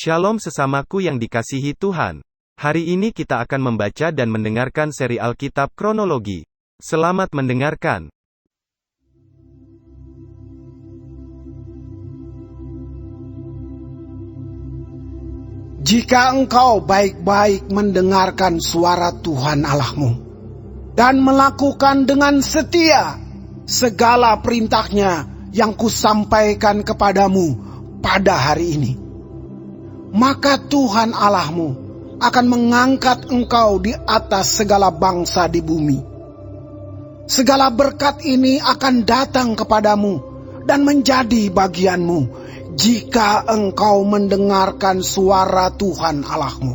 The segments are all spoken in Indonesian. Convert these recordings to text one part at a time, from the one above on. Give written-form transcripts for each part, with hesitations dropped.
Shalom sesamaku yang dikasihi Tuhan. Hari ini kita akan membaca dan mendengarkan seri Alkitab Kronologi. Selamat mendengarkan. Jika engkau baik-baik mendengarkan suara Tuhan Allahmu, dan melakukan dengan setia segala perintahnya yang kusampaikan kepadamu pada hari ini, maka Tuhan Allahmu akan mengangkat engkau di atas segala bangsa di bumi. Segala berkat ini akan datang kepadamu dan menjadi bagianmu jika engkau mendengarkan suara Tuhan Allahmu.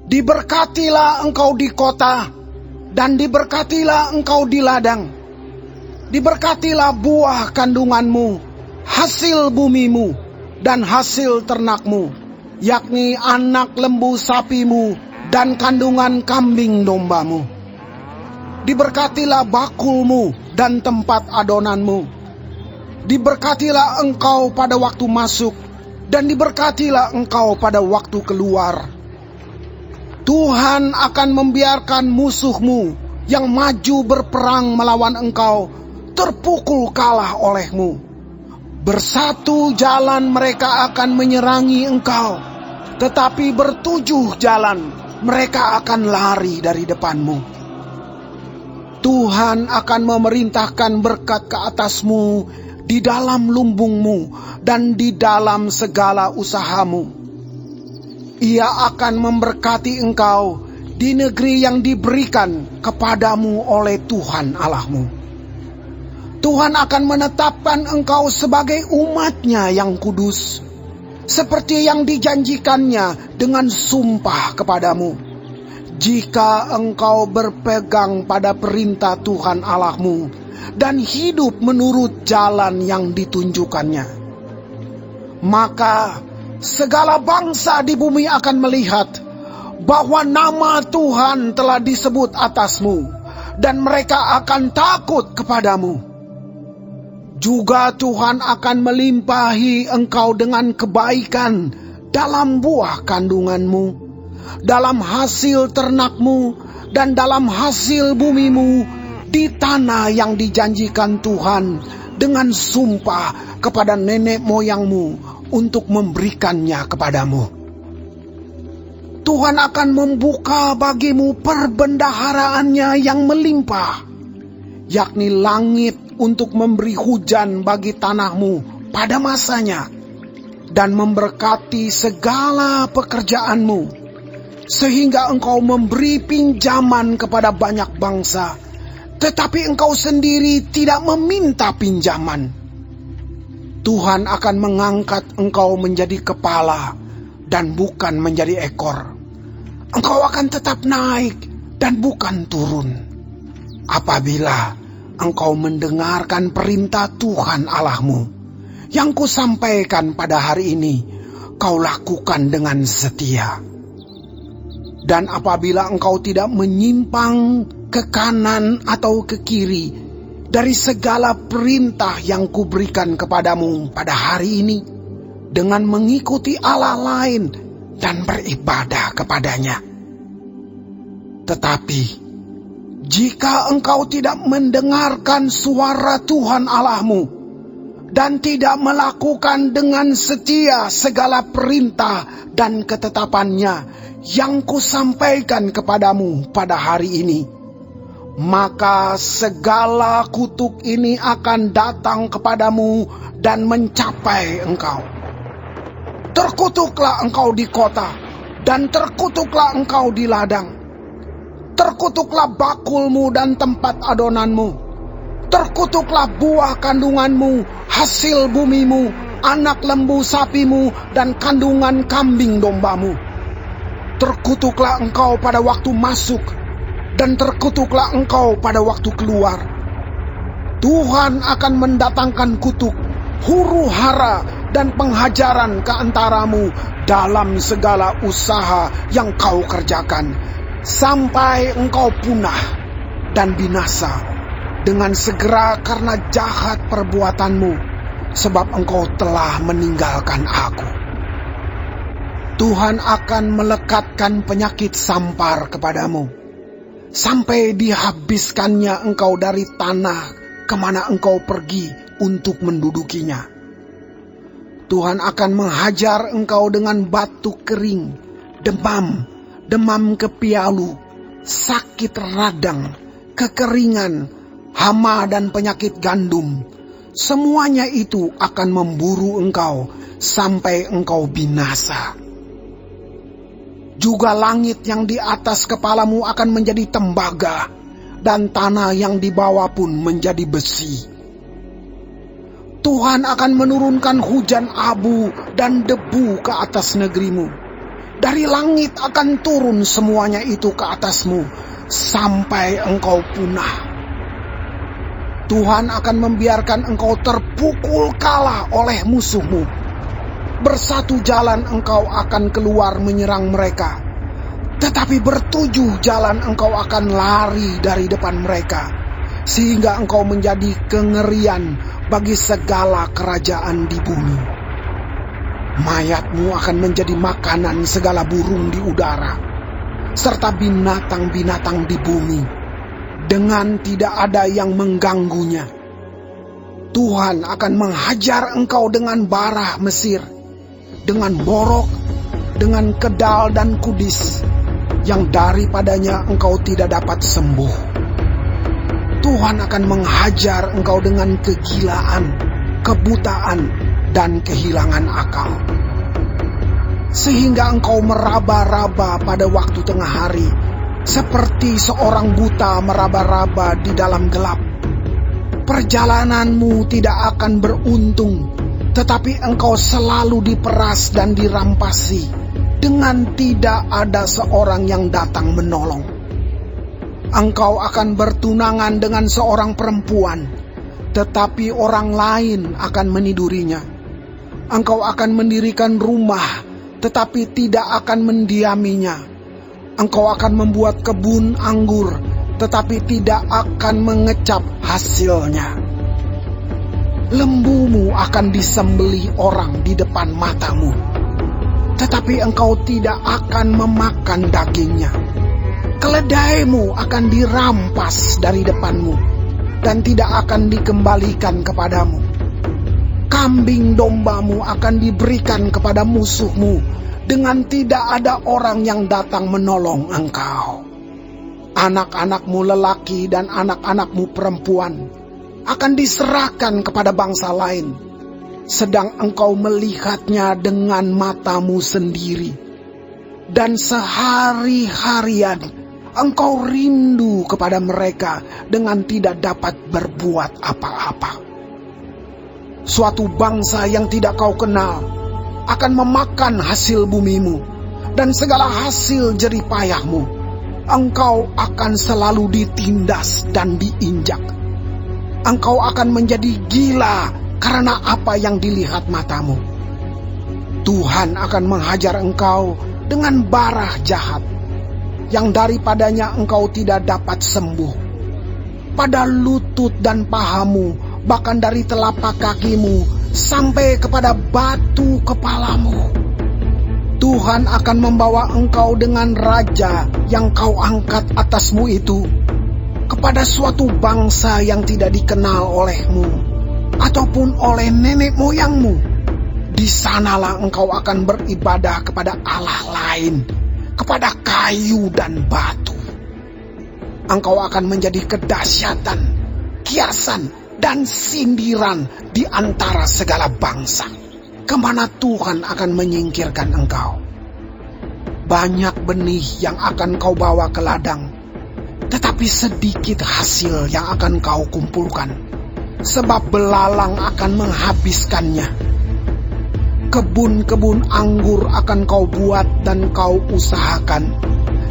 Diberkatilah engkau di kota, dan diberkatilah engkau di ladang. Diberkatilah buah kandunganmu, hasil bumimu, dan hasil ternakmu, yakni anak lembu sapimu dan kandungan kambing dombamu. Diberkatilah bakulmu dan tempat adonanmu. Diberkatilah engkau pada waktu masuk, dan diberkatilah engkau pada waktu keluar. Tuhan akan membiarkan musuhmu yang maju berperang melawan engkau terpukul kalah olehmu. Bersatu jalan mereka akan menyerangi engkau, tetapi bertujuh jalan mereka akan lari dari depanmu. Tuhan akan memerintahkan berkat ke atasmu di dalam lumbungmu dan di dalam segala usahamu. Ia akan memberkati engkau di negeri yang diberikan kepadamu oleh Tuhan Allahmu. Tuhan akan menetapkan engkau sebagai umat-Nya yang kudus, seperti yang dijanjikannya dengan sumpah kepadamu, jika engkau berpegang pada perintah Tuhan Allahmu dan hidup menurut jalan yang ditunjukkannya. Maka segala bangsa di bumi akan melihat bahwa nama Tuhan telah disebut atasmu, dan mereka akan takut kepadamu. Juga Tuhan akan melimpahi engkau dengan kebaikan dalam buah kandunganmu, dalam hasil ternakmu, dan dalam hasil bumimu di tanah yang dijanjikan Tuhan dengan sumpah kepada nenek moyangmu untuk memberikannya kepadamu. Tuhan akan membuka bagimu perbendaharaannya yang melimpah, yakni langit untuk memberi hujan bagi tanahmu pada masanya, dan memberkati segala pekerjaanmu, sehingga engkau memberi pinjaman kepada banyak bangsa, tetapi engkau sendiri tidak meminta pinjaman. Tuhan akan mengangkat engkau menjadi kepala dan bukan menjadi ekor. Engkau akan tetap naik dan bukan turun, apabila engkau mendengarkan perintah Tuhan Allahmu yang kusampaikan pada hari ini, kau lakukan dengan setia. Dan apabila engkau tidak menyimpang ke kanan atau ke kiri dari segala perintah yang kuberikan kepadamu pada hari ini, dengan mengikuti Allah lain dan beribadah kepadanya. Tetapi jika engkau tidak mendengarkan suara Tuhan Allahmu dan tidak melakukan dengan setia segala perintah dan ketetapannya yang kusampaikan kepadamu pada hari ini, maka segala kutuk ini akan datang kepadamu dan mencapai engkau. Terkutuklah engkau di kota, dan terkutuklah engkau di ladang. Terkutuklah bakulmu dan tempat adonanmu. Terkutuklah buah kandunganmu, hasil bumimu, anak lembu sapimu, dan kandungan kambing dombamu. Terkutuklah engkau pada waktu masuk, dan terkutuklah engkau pada waktu keluar. Tuhan akan mendatangkan kutuk, huru hara, dan penghajaran ke antaramu dalam segala usaha yang kau kerjakan, sampai engkau punah dan binasa dengan segera karena jahat perbuatanmu, sebab engkau telah meninggalkan aku. Tuhan akan melekatkan penyakit sampar kepadamu, sampai dihabiskannya engkau dari tanah kemana engkau pergi untuk mendudukinya. Tuhan akan menghajar engkau dengan batuk kering, demam kepialu, sakit radang, kekeringan, hama dan penyakit gandum. Semuanya itu akan memburu engkau sampai engkau binasa. Juga langit yang di atas kepalamu akan menjadi tembaga, dan tanah yang di bawah pun menjadi besi. Tuhan akan menurunkan hujan abu dan debu ke atas negerimu. Dari langit akan turun semuanya itu ke atasmu, sampai engkau punah. Tuhan akan membiarkan engkau terpukul kalah oleh musuhmu. Bersatu jalan engkau akan keluar menyerang mereka, tetapi bertujuh jalan engkau akan lari dari depan mereka, sehingga engkau menjadi kengerian bagi segala kerajaan di bumi. Mayatmu akan menjadi makanan segala burung di udara, serta binatang-binatang di bumi, dengan tidak ada yang mengganggunya. Tuhan akan menghajar engkau dengan bara Mesir, dengan borok, dengan kedal dan kudis, yang daripadanya engkau tidak dapat sembuh. Tuhan akan menghajar engkau dengan kegilaan, kebutaan, dan kehilangan akal, sehingga engkau meraba-raba pada waktu tengah hari, seperti seorang buta meraba-raba di dalam gelap. Perjalananmu tidak akan beruntung, tetapi engkau selalu diperas dan dirampasi, dengan tidak ada seorang yang datang menolong. Engkau akan bertunangan dengan seorang perempuan, tetapi orang lain akan menidurinya. Engkau akan mendirikan rumah, tetapi tidak akan mendiaminya. Engkau akan membuat kebun anggur, tetapi tidak akan mengecap hasilnya. Lembumu akan disembelih orang di depan matamu, tetapi engkau tidak akan memakan dagingnya. Keledaimu akan dirampas dari depanmu, dan tidak akan dikembalikan kepadamu. Kambing dombamu akan diberikan kepada musuhmu, dengan tidak ada orang yang datang menolong engkau. Anak-anakmu lelaki dan anak-anakmu perempuan akan diserahkan kepada bangsa lain, sedang engkau melihatnya dengan matamu sendiri. Dan sehari-harian engkau rindu kepada mereka dengan tidak dapat berbuat apa-apa. Suatu bangsa yang tidak kau kenal akan memakan hasil bumimu dan segala hasil jerih payahmu. Engkau akan selalu ditindas dan diinjak. Engkau akan menjadi gila karena apa yang dilihat matamu. Tuhan akan menghajar engkau dengan bara jahat, yang daripadanya engkau tidak dapat sembuh. Pada lutut dan pahamu, bahkan dari telapak kakimu, sampai kepada batu kepalamu. Tuhan akan membawa engkau dengan raja yang kau angkat atasmu itu kepada suatu bangsa yang tidak dikenal olehmu ataupun oleh nenek moyangmu. Di sanalah engkau akan beribadah kepada Allah lain, kepada kayu dan batu. Engkau akan menjadi kedahsyatan, kiasan, dan sindiran di antara segala bangsa, kemana Tuhan akan menyingkirkan engkau. Banyak benih yang akan kau bawa ke ladang, tetapi sedikit hasil yang akan kau kumpulkan, sebab belalang akan menghabiskannya. Kebun-kebun anggur akan kau buat dan kau usahakan,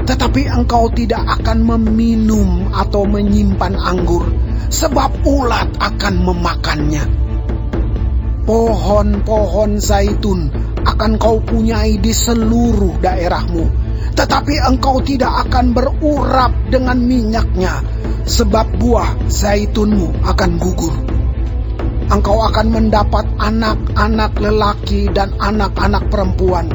tetapi engkau tidak akan meminum atau menyimpan anggur, sebab ulat akan memakannya. Pohon-pohon zaitun akan kau punyai di seluruh daerahmu, tetapi engkau tidak akan berurap dengan minyaknya, sebab buah zaitunmu akan gugur. Engkau akan mendapat anak-anak lelaki dan anak-anak perempuan,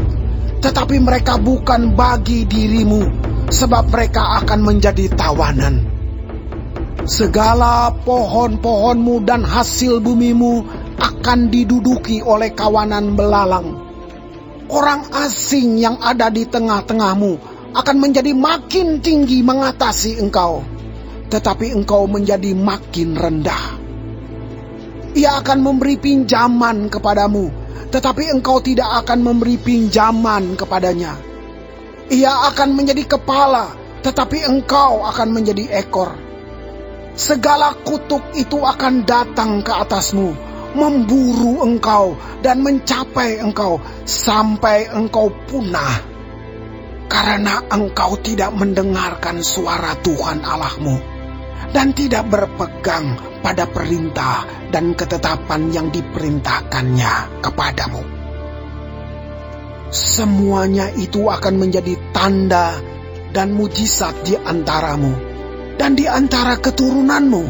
tetapi mereka bukan bagi dirimu, sebab mereka akan menjadi tawanan. Segala pohon-pohonmu dan hasil bumimu akan diduduki oleh kawanan belalang. Orang asing yang ada di tengah-tengahmu akan menjadi makin tinggi mengatasi engkau, tetapi engkau menjadi makin rendah. Ia akan memberi pinjaman kepadamu, tetapi engkau tidak akan memberi pinjaman kepadanya. Ia akan menjadi kepala, tetapi engkau akan menjadi ekor. Segala kutuk itu akan datang ke atasmu, memburu engkau dan mencapai engkau sampai engkau punah, karena engkau tidak mendengarkan suara Tuhan Allahmu dan tidak berpegang pada perintah dan ketetapan yang diperintahkannya kepadamu. Semuanya itu akan menjadi tanda dan mujizat di antaramu dan di antara keturunanmu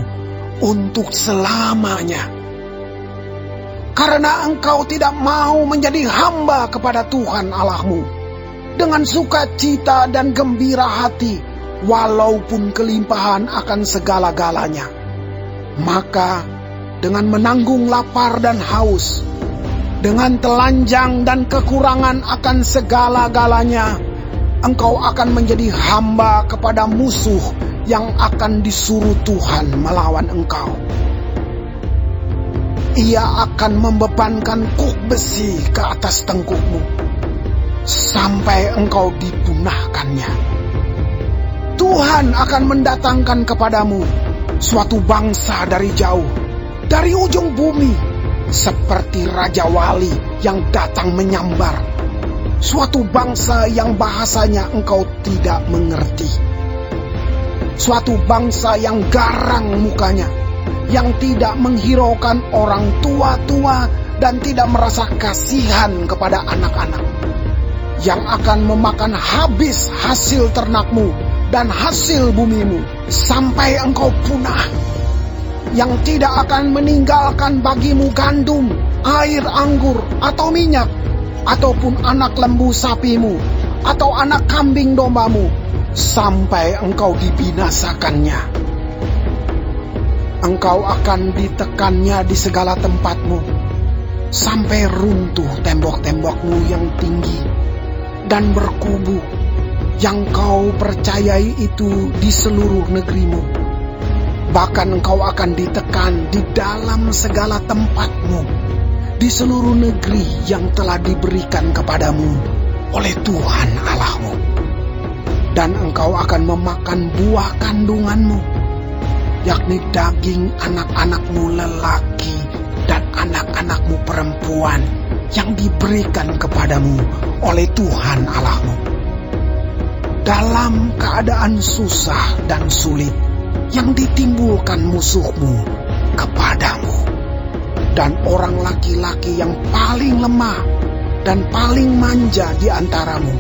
untuk selamanya. Karena engkau tidak mau menjadi hamba kepada Tuhan Allahmu dengan sukacita dan gembira hati, walaupun kelimpahan akan segala-galanya. Maka dengan menanggung lapar dan haus, dengan telanjang dan kekurangan akan segala-galanya, engkau akan menjadi hamba kepada musuh yang akan disuruh Tuhan melawan engkau. Ia akan membebankan kuk besi ke atas tengkukmu, sampai engkau dipunahkannya. Tuhan akan mendatangkan kepadamu suatu bangsa dari jauh, dari ujung bumi, seperti Raja Wali yang datang menyambar. Suatu bangsa yang bahasanya engkau tidak mengerti. Suatu bangsa yang garang mukanya, yang tidak menghiraukan orang tua-tua dan tidak merasa kasihan kepada anak-anak, yang akan memakan habis hasil ternakmu dan hasil bumimu sampai engkau punah, yang tidak akan meninggalkan bagimu gandum, air anggur atau minyak, ataupun anak lembu sapimu atau anak kambing dombamu, sampai engkau dibinasakannya. Engkau akan ditekannya di segala tempatmu, sampai runtuh tembok-tembokmu yang tinggi dan berkubu yang kau percayai itu di seluruh negerimu. Bahkan engkau akan ditekan di dalam segala tempatmu, di seluruh negeri yang telah diberikan kepadamu oleh Tuhan Allahmu. Dan engkau akan memakan buah kandunganmu, yakni daging anak-anakmu lelaki dan anak-anakmu perempuan yang diberikan kepadamu oleh Tuhan Allahmu. Dalam keadaan susah dan sulit yang ditimbulkan musuhmu kepadamu, dan orang laki-laki yang paling lemah dan paling manja di antaramu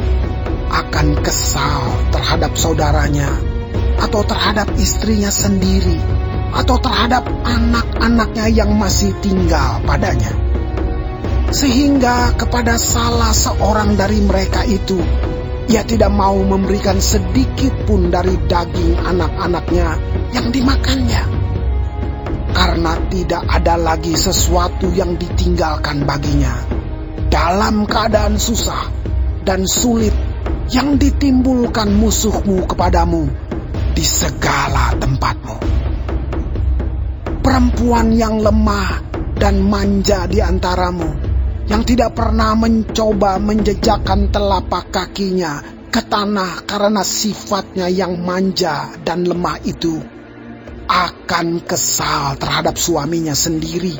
akan kesal terhadap saudaranya, atau terhadap istrinya sendiri, atau terhadap anak-anaknya yang masih tinggal padanya, sehingga kepada salah seorang dari mereka itu ia tidak mau memberikan sedikit pun dari daging anak-anaknya yang dimakannya, karena tidak ada lagi sesuatu yang ditinggalkan baginya dalam keadaan susah dan sulit yang ditimbulkan musuhmu kepadamu di segala tempatmu. Perempuan yang lemah dan manja di antaramu, yang tidak pernah mencoba menjejakkan telapak kakinya ke tanah karena sifatnya yang manja dan lemah itu, akan kesal terhadap suaminya sendiri,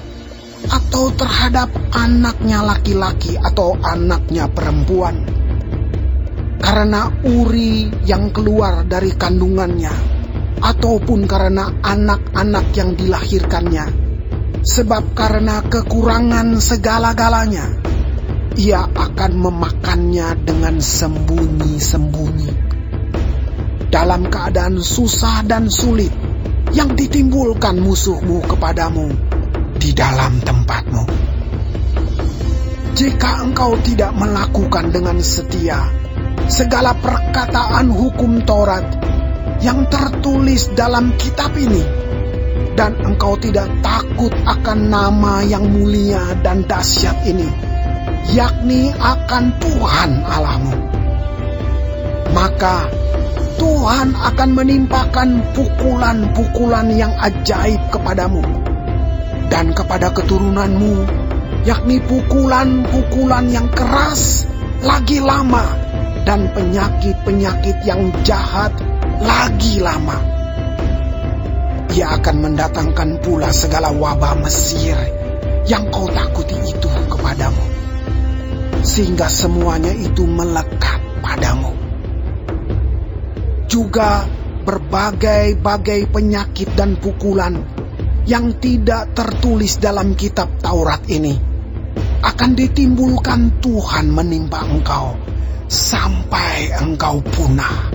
atau terhadap anaknya laki-laki atau anaknya perempuan, karena uri yang keluar dari kandungannya, ataupun karena anak-anak yang dilahirkannya, sebab karena kekurangan segala-galanya, ia akan memakannya dengan sembunyi-sembunyi. Dalam keadaan susah dan sulit yang ditimbulkan musuhmu kepadamu di dalam tempatmu. jika engkau tidak melakukan dengan setia segala perkataan hukum Taurat yang tertulis dalam kitab ini, dan engkau tidak takut akan nama yang mulia dan dahsyat ini, yakni akan Tuhan Allahmu, maka Tuhan akan menimpakan pukulan-pukulan yang ajaib kepadamu dan kepada keturunanmu, yakni pukulan-pukulan yang keras lagi lama, dan penyakit-penyakit yang jahat lagi lama. Ia akan mendatangkan pula segala wabah Mesir yang kau takuti itu kepadamu, sehingga semuanya itu melekat padamu. Juga berbagai-bagai penyakit dan pukulan yang tidak tertulis dalam kitab Taurat ini akan ditimbulkan Tuhan menimpa engkau sampai engkau punah.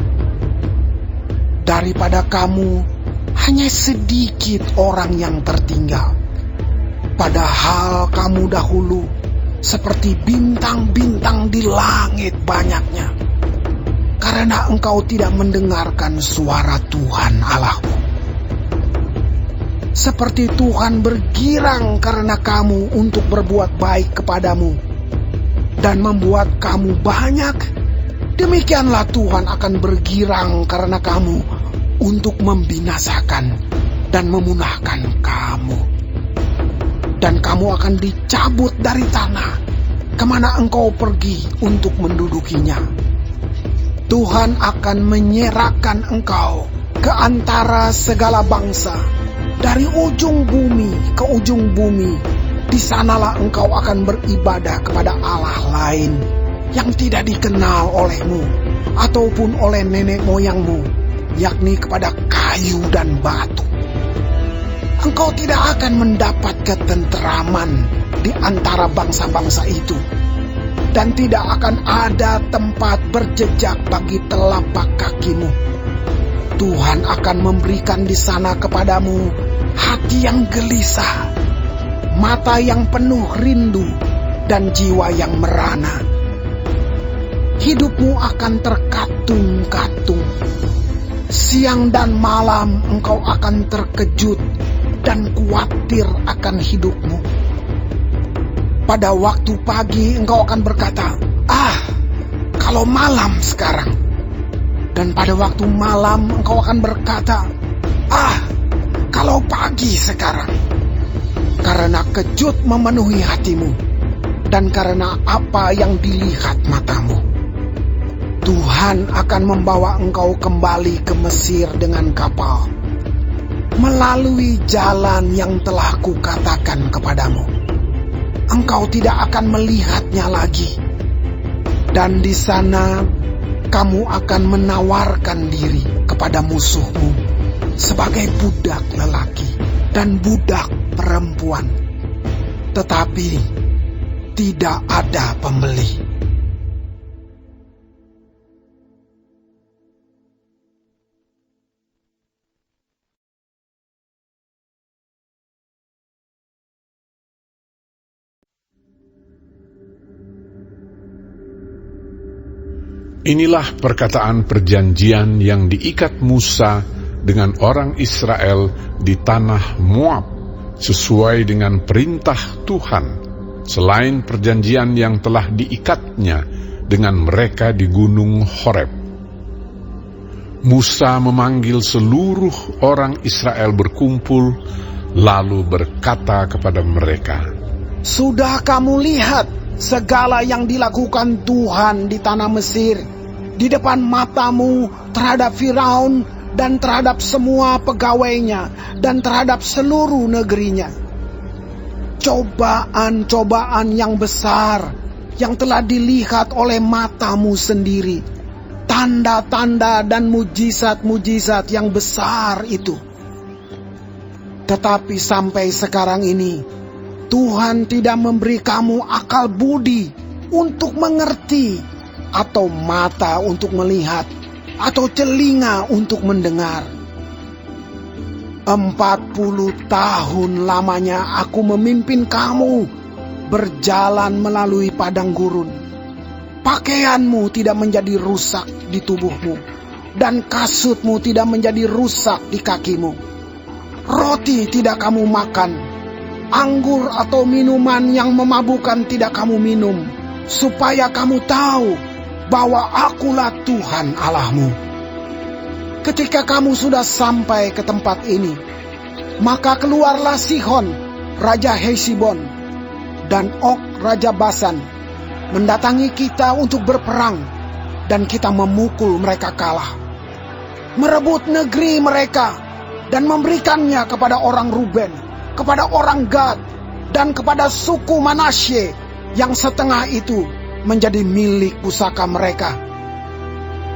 Daripada kamu hanya sedikit orang yang tertinggal, padahal kamu dahulu seperti bintang-bintang di langit banyaknya, karena engkau tidak mendengarkan suara Tuhan Allahmu. Seperti Tuhan bergirang karena kamu untuk berbuat baik kepadamu dan membuat kamu banyak, demikianlah Tuhan akan bergirang karena kamu untuk membinasakan dan memunahkan kamu. Dan kamu akan dicabut dari tanah kemana engkau pergi untuk mendudukinya. Tuhan akan menyerahkan engkau ke antara segala bangsa, dari ujung bumi ke ujung bumi. Di sanalah engkau akan beribadah kepada Allah lain yang tidak dikenal olehmu ataupun oleh nenek moyangmu, yakni kepada kayu dan batu. Engkau tidak akan mendapat ketenteraman di antara bangsa-bangsa itu, dan tidak akan ada tempat berjejak bagi telapak kakimu. Tuhan akan memberikan di sana kepadamu hati yang gelisah, mata yang penuh rindu, dan jiwa yang merana. Hidupmu akan terkatung-katung. Siang dan malam engkau akan terkejut dan khawatir akan hidupmu. Pada waktu pagi engkau akan berkata, kalau malam sekarang. Dan pada waktu malam engkau akan berkata, kalau pagi sekarang. Karena kejut memenuhi hatimu, dan karena apa yang dilihat matamu. Tuhan akan membawa engkau kembali ke Mesir dengan kapal, melalui jalan yang telah kukatakan kepadamu. Engkau tidak akan melihatnya lagi. Dan di sana kamu akan menawarkan diri kepada musuhmu sebagai budak lelaki dan budak perempuan, tetapi tidak ada pembeli. Inilah perkataan perjanjian yang diikat Musa dengan orang Israel di tanah Moab, sesuai dengan perintah Tuhan, selain perjanjian yang telah diikatnya dengan mereka di gunung Horeb. Musa memanggil seluruh orang Israel berkumpul, lalu berkata kepada mereka, Sudah kamu lihat segala yang dilakukan Tuhan di tanah Mesir, di depan matamu terhadap Firaun dan terhadap semua pegawainya dan terhadap seluruh negerinya. Cobaan-cobaan yang besar yang telah dilihat oleh matamu sendiri, tanda-tanda dan mujizat-mujizat yang besar itu. Tetapi sampai sekarang ini Tuhan tidak memberi kamu akal budi untuk mengerti, atau mata untuk melihat, atau telinga untuk mendengar. 40 tahun lamanya aku memimpin kamu berjalan melalui padang gurun. Pakaianmu tidak menjadi rusak di tubuhmu, dan kasutmu tidak menjadi rusak di kakimu. Roti tidak kamu makan, anggur atau minuman yang memabukkan tidak kamu minum, supaya kamu tahu bahwa Akulah Tuhan Allahmu. Ketika kamu sudah sampai ke tempat ini, maka keluarlah Sihon, Raja Hesibon, dan Og, Raja Basan, mendatangi kita untuk berperang, dan kita memukul mereka kalah, merebut negeri mereka, dan memberikannya kepada orang Ruben, kepada orang Gad, dan kepada suku Manasye, yang setengah itu menjadi milik pusaka mereka.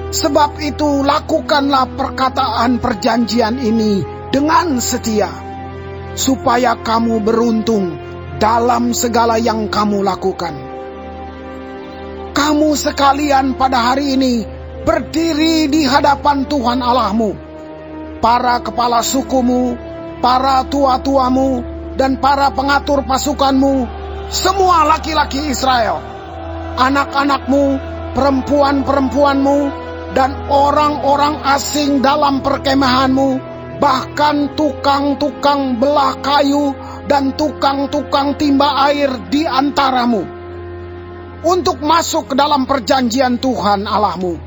Sebab itu lakukanlah perkataan perjanjian ini dengan setia, supaya kamu beruntung dalam segala yang kamu lakukan. Kamu sekalian pada hari ini berdiri di hadapan Tuhan Allahmu, para kepala sukumu, para tua-tuamu, dan para pengatur pasukanmu, semua laki-laki Israel, anak-anakmu, perempuan-perempuanmu, dan orang-orang asing dalam perkemahanmu, bahkan tukang-tukang belah kayu dan tukang-tukang timba air di antaramu, untuk masuk ke dalam perjanjian Tuhan Allahmu,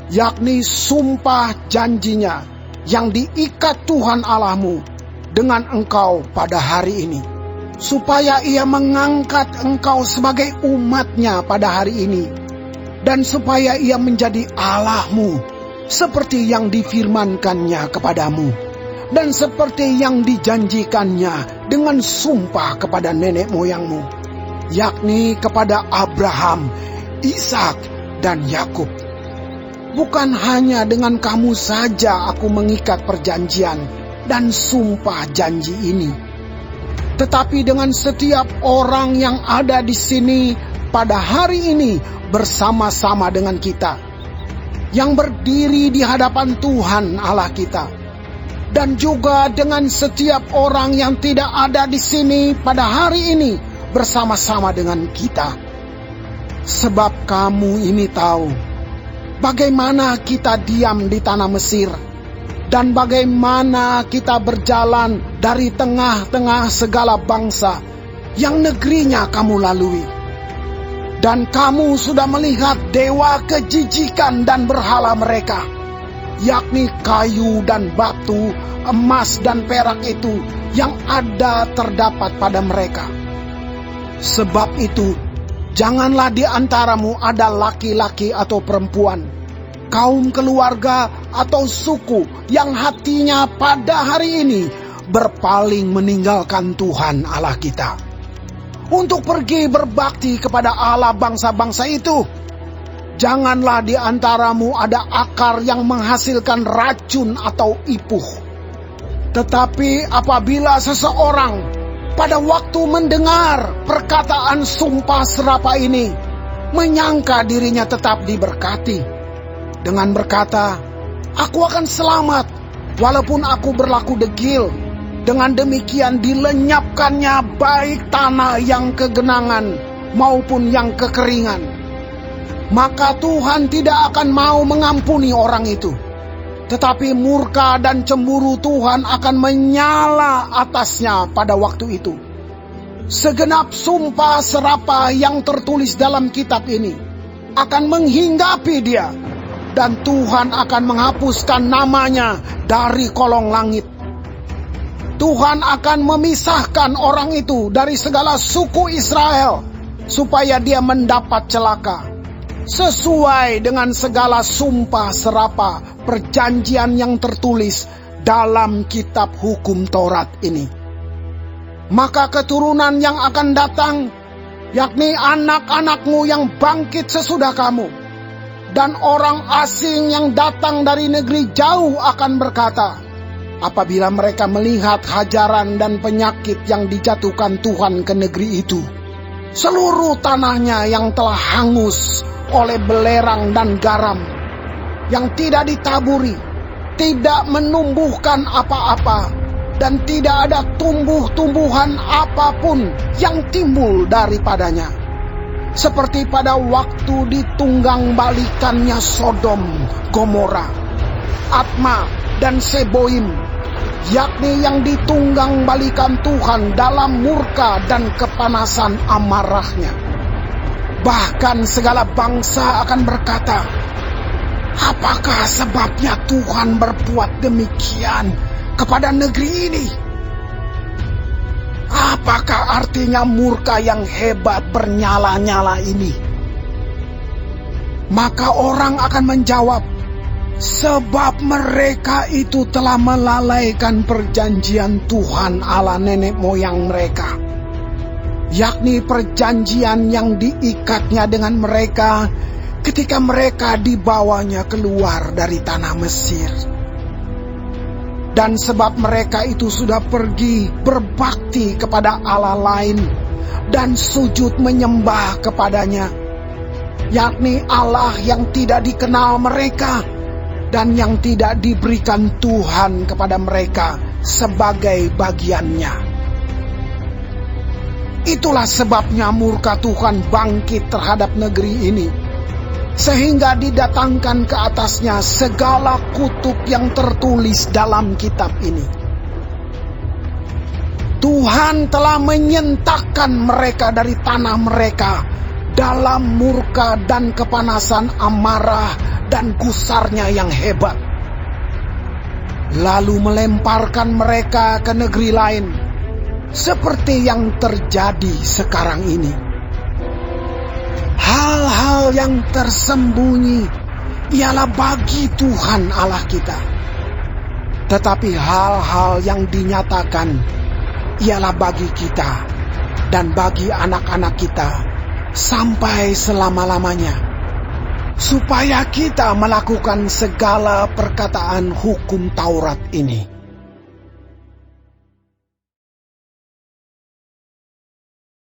yakni sumpah janjinya yang diikat Tuhan Allahmu dengan engkau pada hari ini, supaya Ia mengangkat engkau sebagai umatnya pada hari ini, dan supaya Ia menjadi Allahmu seperti yang difirmankannya kepadamu, dan seperti yang dijanjikannya dengan sumpah kepada nenek moyangmu, yakni kepada Abraham, Ishak, dan Yakub. Bukan hanya dengan kamu saja aku mengikat perjanjian dan sumpah janji ini, tetapi dengan setiap orang yang ada di sini pada hari ini bersama-sama dengan kita, yang berdiri di hadapan Tuhan Allah kita, dan juga dengan setiap orang yang tidak ada di sini pada hari ini bersama-sama dengan kita. Sebab kamu ini tahu bagaimana kita diam di tanah Mesir, dan bagaimana kita berjalan dari tengah-tengah segala bangsa yang negerinya kamu lalui. Dan kamu sudah melihat dewa kejijikan dan berhala mereka, yakni kayu dan batu, emas dan perak itu yang ada terdapat pada mereka. Sebab itu, janganlah di antaramu ada laki-laki atau perempuan, kaum keluarga atau suku yang hatinya pada hari ini berpaling meninggalkan Tuhan Allah kita, untuk pergi berbakti kepada Allah bangsa-bangsa itu. Janganlah di antaramu ada akar yang menghasilkan racun atau ipuh. Tetapi apabila seseorang pada waktu mendengar perkataan sumpah serapah ini menyangka dirinya tetap diberkati, dengan berkata, "Aku akan selamat walaupun aku berlaku degil," dengan demikian dilenyapkannya baik tanah yang kegenangan maupun yang kekeringan, maka Tuhan tidak akan mau mengampuni orang itu, tetapi murka dan cemburu Tuhan akan menyala atasnya pada waktu itu. Segenap sumpah serapah yang tertulis dalam kitab ini akan menghinggapi dia, dan Tuhan akan menghapuskan namanya dari kolong langit. Tuhan akan memisahkan orang itu dari segala suku Israel, supaya dia mendapat celaka, sesuai dengan segala sumpah serapah perjanjian yang tertulis dalam kitab hukum Taurat ini. Maka keturunan yang akan datang, yakni anak-anakmu yang bangkit sesudah kamu, dan orang asing yang datang dari negeri jauh akan berkata, apabila mereka melihat hajaran dan penyakit yang dijatuhkan Tuhan ke negeri itu, seluruh tanahnya yang telah hangus oleh belerang dan garam, yang tidak ditaburi, tidak menumbuhkan apa-apa, dan tidak ada tumbuh-tumbuhan apapun yang timbul daripadanya. Seperti pada waktu ditunggang balikannya Sodom, Gomora, Atma, dan Seboim, yakni yang ditunggang balikan Tuhan dalam murka dan kepanasan amarahnya. Bahkan segala bangsa akan berkata, apakah sebabnya Tuhan berbuat demikian kepada negeri ini? Apakah artinya murka yang hebat bernyala-nyala ini? Maka orang akan menjawab, sebab mereka itu telah melalaikan perjanjian Tuhan Allah nenek moyang mereka, yakni perjanjian yang diikatnya dengan mereka ketika mereka dibawanya keluar dari tanah Mesir. Dan sebab mereka itu sudah pergi berbakti kepada Allah lain dan sujud menyembah kepadanya, yakni Allah yang tidak dikenal mereka dan yang tidak diberikan Tuhan kepada mereka sebagai bagiannya. Itulah sebabnya murka Tuhan bangkit terhadap negeri ini, sehingga didatangkan ke atasnya segala kutuk yang tertulis dalam kitab ini. Tuhan telah menyentakkan mereka dari tanah mereka dalam murka dan kepanasan amarah dan gusarnya yang hebat, lalu melemparkan mereka ke negeri lain, seperti yang terjadi sekarang ini. Hal-hal yang tersembunyi ialah bagi Tuhan Allah kita, tetapi hal-hal yang dinyatakan ialah bagi kita dan bagi anak-anak kita sampai selama-lamanya, supaya kita melakukan segala perkataan hukum Taurat ini.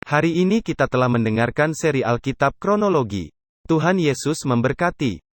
Hari ini kita telah mendengarkan seri Alkitab Kronologi. Tuhan Yesus memberkati.